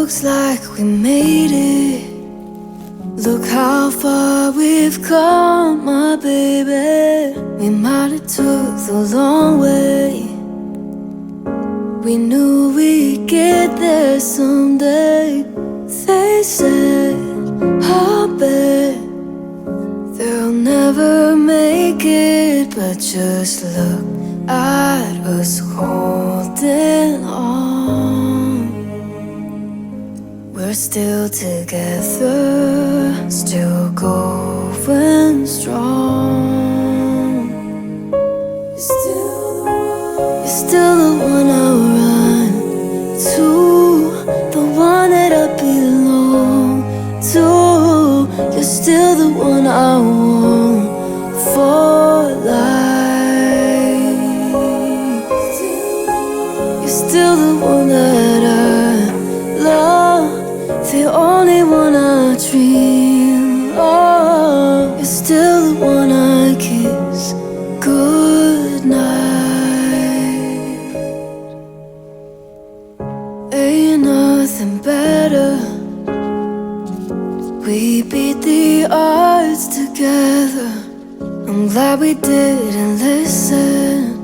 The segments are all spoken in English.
looks like we made it. Look how far we've come, my baby. We might have took the long way. We knew we'd get there someday. They said, I bet they'll never make it. But just look at us holding on. We're still together, still going strong. You're still the one I run to, the one that I belong to. You're still the one I want for life. You're still the one that I love, the only one I dream of. You're still the one I kiss goodnight. Ain't nothing better. We beat the odds together. I'm glad we didn't listen.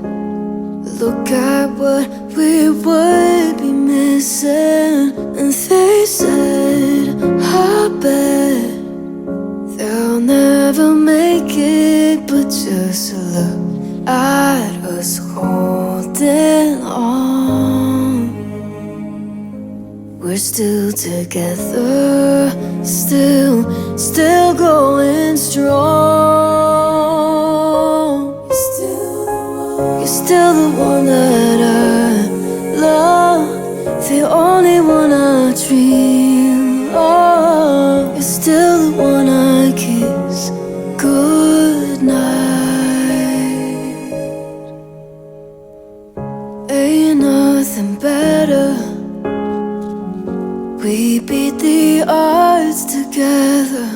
Look at what we would be missing. And they said, I bet they'll never make it. But just look at us holding on. We're still together, still going strong. You're still the one that I love, the only one I dream of. You're still the one I kiss goodnight. Ain't nothing better. We beat the odds together.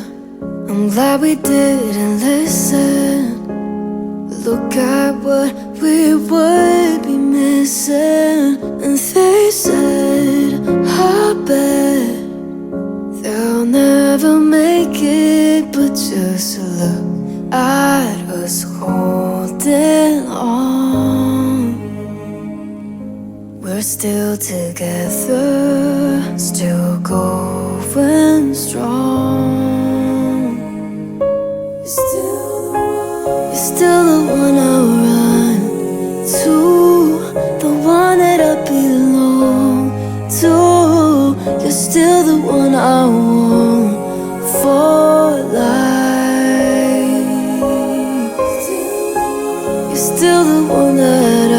I'm glad we didn't listen. Look at what we would be missing. And they said, I bet they'll never make it. But just look at us holding on. We're still together, still going strong. You're still the one I run to, the one that I belong to. You're still the one I want for life. You're still the one that I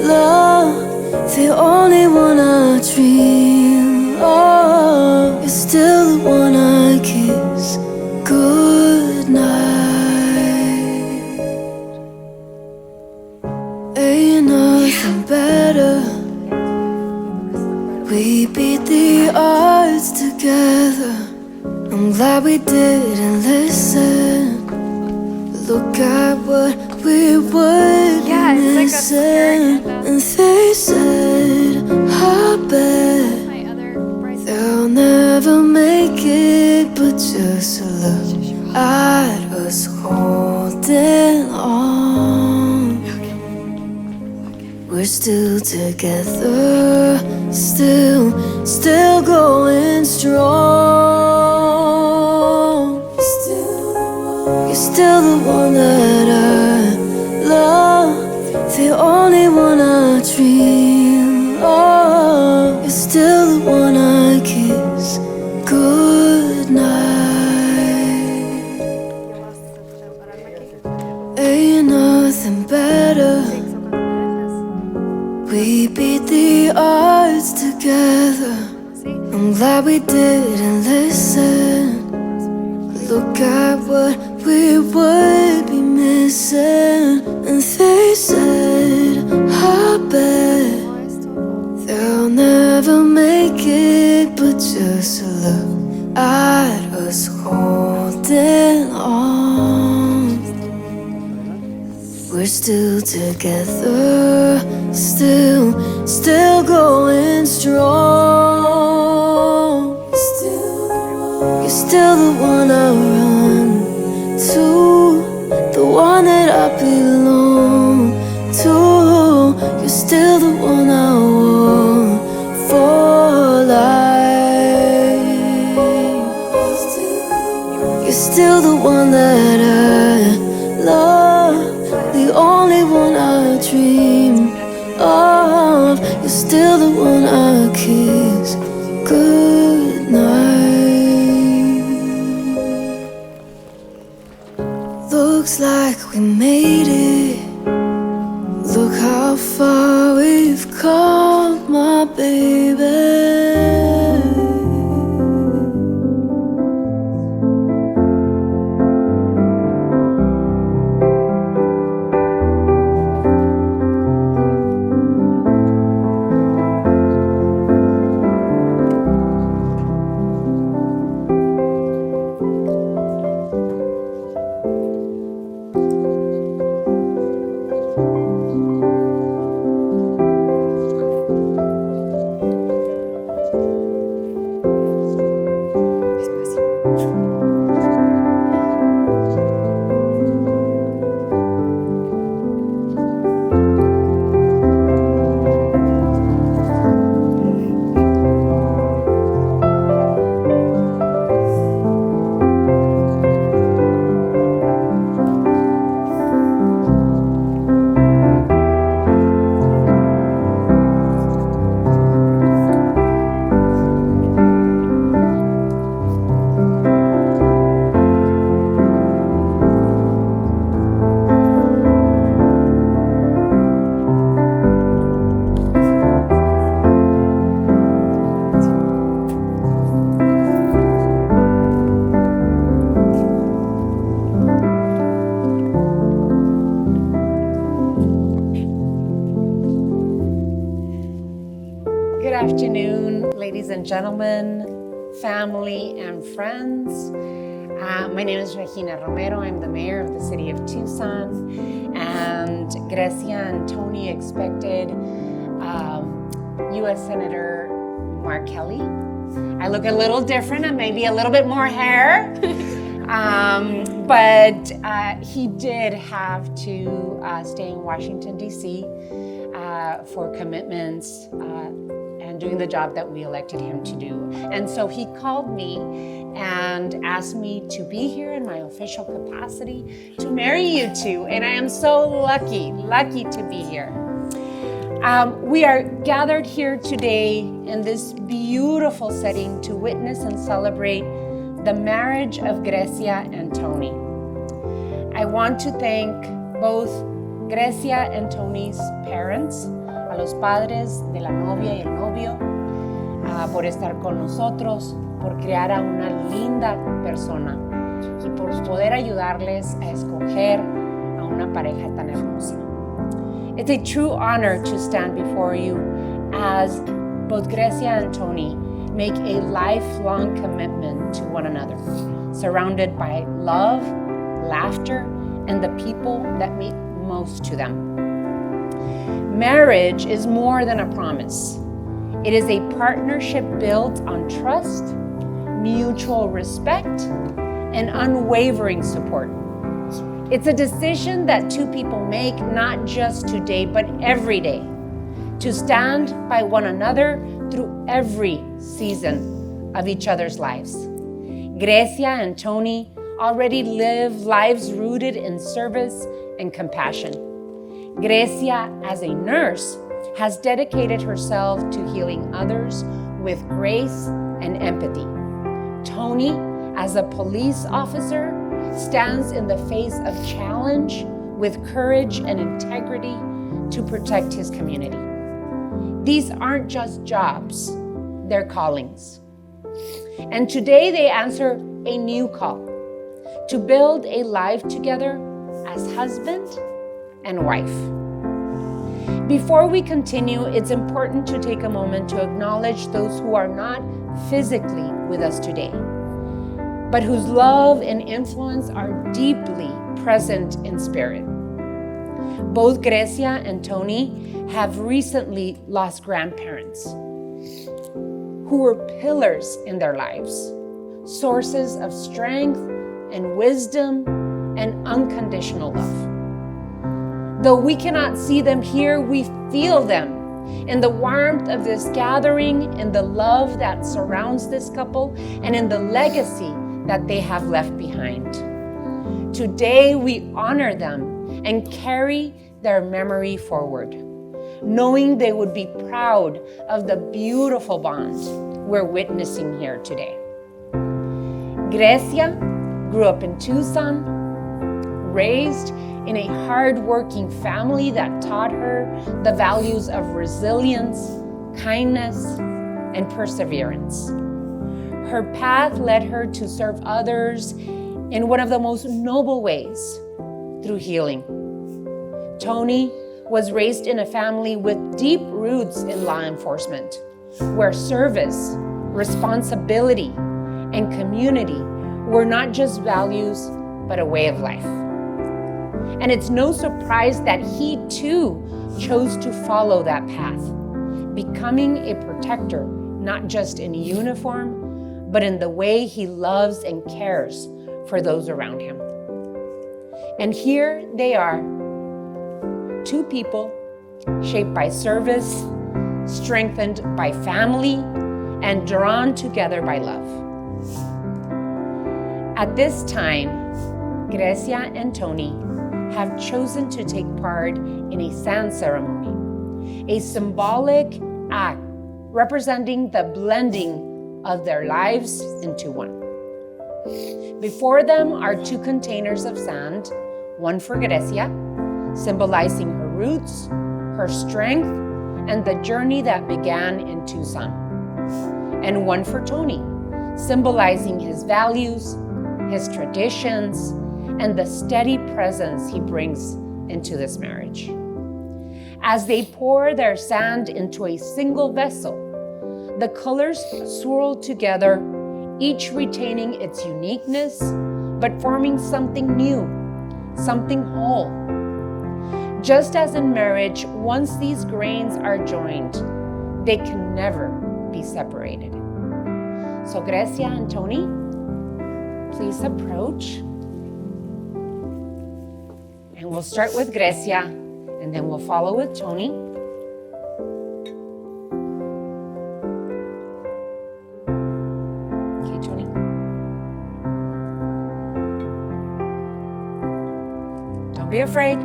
love, the only one I dream of. You're still the one I kiss goodnight. Ain't nothing better. We beat the odds together. I'm glad we didn't listen. Look at what we would be missing. And they said, I bet they'll never make it. But just look at us holding on. We're still together, still going strong. You're still the one that I love, the only one I dream of. You're still the one I kiss goodnight. Ain't nothing better. We beat the odds together. I'm glad we didn't listen. Look at what we would be missing. And they said, I bet they'll never make it. But just look at us holding on. We're still together, still going strong. still the one I run to, the one that I belong to. You're still the one I want for life. You're still the one that I love, the only one I dream of. You're still the one I kiss goodnight. Looks like we made it. Look how far we've come, my baby. Good afternoon, ladies and gentlemen, family and friends. My name is Regina Romero. I'm the mayor of the city of Tucson, and Grecia Antonio expected U.S. Senator Mark Kelly. I look a little different and maybe a little bit more hair, but he did have to stay in Washington, D.C. For commitments and doing the job that we elected him to do. And so he called me and asked me to be here in my official capacity to marry you two. And I am so lucky to be here. We are gathered here today in this beautiful setting to witness and celebrate the marriage of Grecia and Tony. I want to thank both Grecia and Tony's parents, a los padres de la novia y el novio, por estar con nosotros, por crear a una linda persona y por poder ayudarles a escoger a una pareja tan hermosa. It's a true honor to stand before you as both Grecia and Tony make a lifelong commitment to one another, surrounded by love, laughter, and the people that mean most to them. Marriage is more than a promise. It is a partnership built on trust, mutual respect, and unwavering support. It's a decision that two people make not just today, but every day, to stand by one another through every season of each other's lives. Grecia and Tony already live lives rooted in service and compassion. Grecia, as a nurse, has dedicated herself to healing others with grace and empathy. Tony, as a police officer, stands in the face of challenge with courage and integrity to protect his community. These aren't just jobs, they're callings. And today they answer a new call to build a life together as husband and wife. Before we continue, it's important to take a moment to acknowledge those who are not physically with us today, but whose love and influence are deeply present in spirit. Both Grecia and Tony have recently lost grandparents who were pillars in their lives, sources of strength and wisdom and unconditional love. Though we cannot see them here, we feel them in the warmth of this gathering, in the love that surrounds this couple, and in the legacy that they have left behind. Today, we honor them and carry their memory forward, knowing they would be proud of the beautiful bond we're witnessing here today. Grecia grew up in Tucson, raised in a hard-working family that taught her the values of resilience, kindness, and perseverance. Her path led her to serve others in one of the most noble ways, through healing. Tony was raised in a family with deep roots in law enforcement, where service, responsibility, and community were not just values, but a way of life. And it's no surprise that he too chose to follow that path, becoming a protector, not just in uniform, but in the way he loves and cares for those around him. And here they are, two people shaped by service, strengthened by family, and drawn together by love. At this time, Grecia and Tony have chosen to take part in a sand ceremony, a symbolic act representing the blending of their lives into one. Before them are two containers of sand, one for Grecia, symbolizing her roots, her strength, and the journey that began in Tucson, and one for Tony, symbolizing his values, his traditions, and the steady presence he brings into this marriage. As they pour their sand into a single vessel, the colors swirl together, each retaining its uniqueness, but forming something new, something whole. Just as in marriage, once these grains are joined, they can never be separated. So Grecia and Tony, please approach. And we'll start with Grecia, and then we'll follow with Tony. Okay, Tony. Don't be afraid.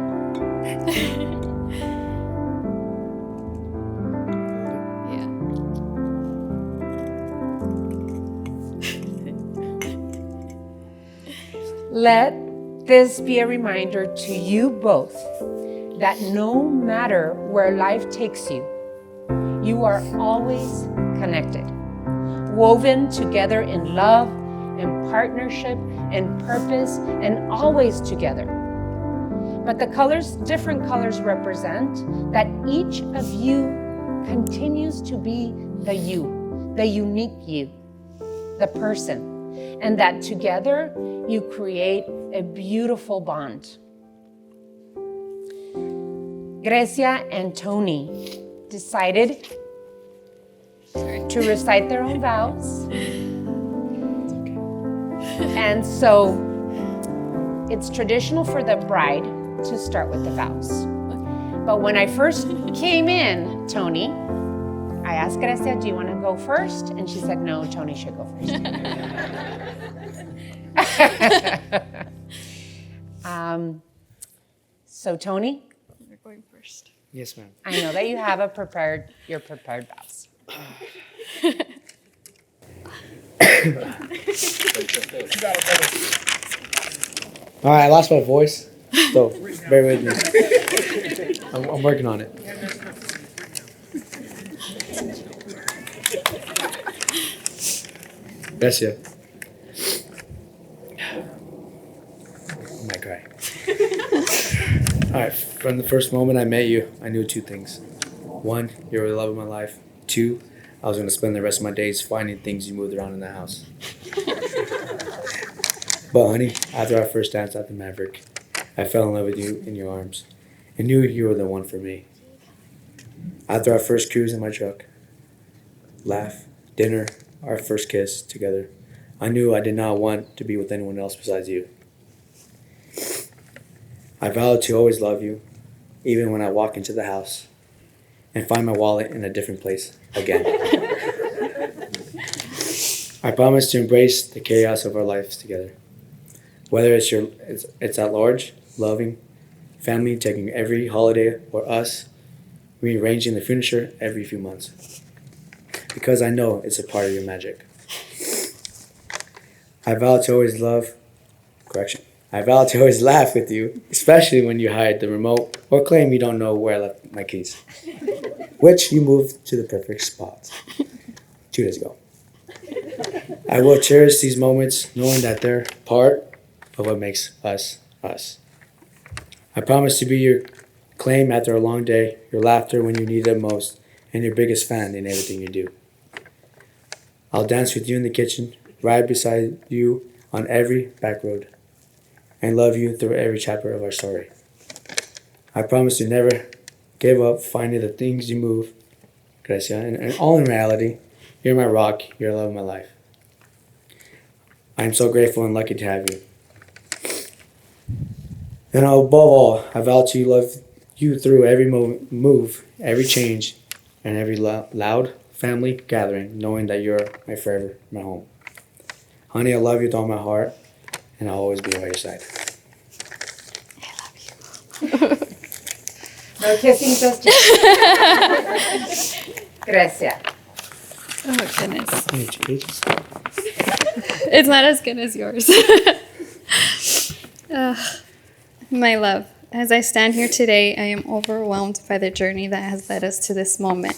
Let this be a reminder to you both that no matter where life takes you, you are always connected, woven together in love and partnership and purpose, and always together. But the colors, different colors represent that each of you continues to be the you, the unique you, the person, and that together you create a beautiful bond. Grecia and Tony decided to recite their own vows. And so it's traditional for the bride to start with the vows. But when I first came in, Tony, I asked Grecia, do you want to go first? And she said, no, Tony should go first. So Tony? You're going first. Yes, ma'am. I know that you have your prepared vows. All right, I lost my voice, so bear with me. I'm working on it. Gracia. Oh my God. All right, from the first moment I met you, I knew two things. One, you were the love of my life. Two, I was going to spend the rest of my days finding things you moved around in the house. But honey, after our first dance at the Maverick, I fell in love with you in your arms and knew you were the one for me. After our first cruise in my truck, laugh, dinner, our first kiss together, I knew I did not want to be with anyone else besides you. I vowed to always love you, even when I walk into the house and find my wallet in a different place again. I promise to embrace the chaos of our lives together. Whether it's at large, loving, family taking every holiday, or us rearranging the furniture every few months. Because I know it's a part of your magic. I vow to always laugh with you, especially when you hide the remote or claim you don't know where I left my keys, which you moved to the perfect spot 2 days ago. I will cherish these moments knowing that they're part of what makes us us. I promise to be your claim after a long day, your laughter when you need it most, and your biggest fan in everything you do. I'll dance with you in the kitchen, ride beside you on every back road, and love you through every chapter of our story. I promise to never give up finding the things you move, Grecia, and all in reality, you're my rock, you're the love of my life. I am so grateful and lucky to have you. And above all, I vow to love you through every move, every change, and every loud family gathering, knowing that you're my forever, my home. Honey, I love you with all my heart, and I'll always be by your side. No kissing just yet. Grecia. Oh, goodness. Pages. It's not as good as yours. My love, as I stand here today, I am overwhelmed by the journey that has led us to this moment.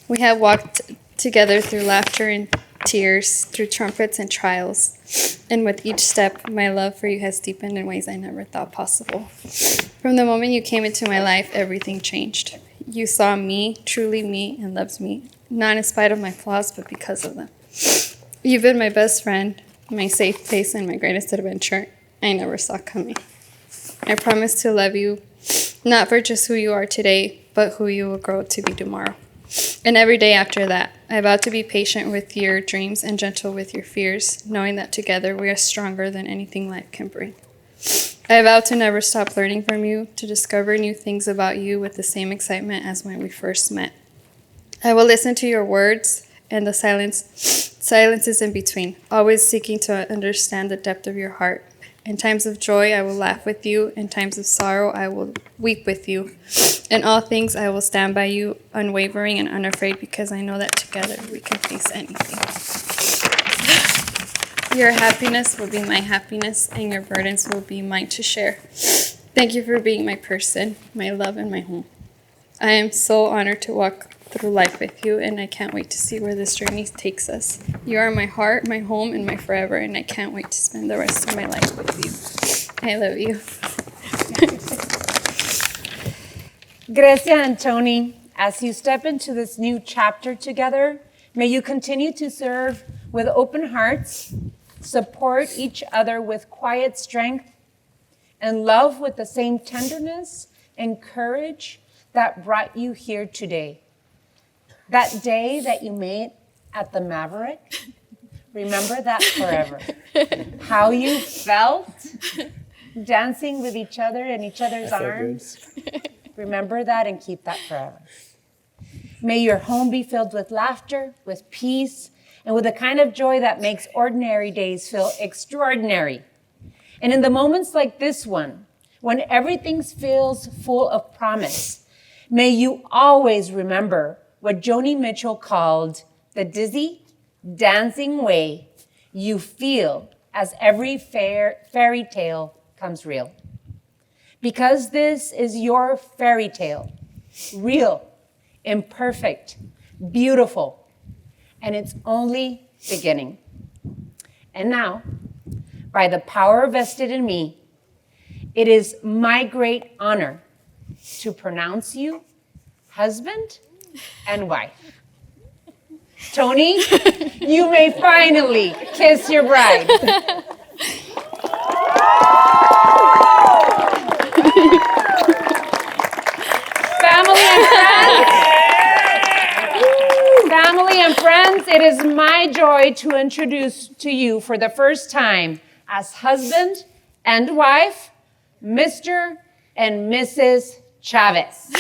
We have walked together through laughter and tears, through trumpets and trials. And with each step, my love for you has deepened in ways I never thought possible. From the moment you came into my life, everything changed. You saw me, truly me, and loved me, not in spite of my flaws, but because of them. You've been my best friend, my safe place, and my greatest adventure I never saw coming. I promise to love you, not for just who you are today, but who you will grow to be tomorrow. And every day after that, I vow to be patient with your dreams and gentle with your fears, knowing that together we are stronger than anything life can bring. I vow to never stop learning from you, to discover new things about you with the same excitement as when we first met. I will listen to your words and the silences in between, always seeking to understand the depth of your heart. In times of joy, I will laugh with you. In times of sorrow, I will weep with you. In all things, I will stand by you, unwavering and unafraid, because I know that together we can face anything. Your happiness will be my happiness, and your burdens will be mine to share. Thank you for being my person, my love, and my home. I am so honored to walk through life with you, and I can't wait to see where this journey takes us. You are my heart, my home, and my forever, and I can't wait to spend the rest of my life with you. I love you. Grecia Antonio, as you step into this new chapter together, may you continue to serve with open hearts, support each other with quiet strength, and love with the same tenderness and courage that brought you here today. That day that you met at the Maverick, remember that forever. How you felt dancing with each other in each other's arms. Remember that and keep that forever. May your home be filled with laughter, with peace, and with the kind of joy that makes ordinary days feel extraordinary. And in the moments like this one, when everything feels full of promise, may you always remember what Joni Mitchell called the dizzy, dancing way you feel as every fairy tale comes real. Because this is your fairy tale, real, imperfect, beautiful, and it's only beginning. And now, by the power vested in me, it is my great honor to pronounce you husband and wife. Tony, you may finally kiss your bride. Family and friends, it is my joy to introduce to you for the first time as husband and wife, Mr. and Mrs. Chavez.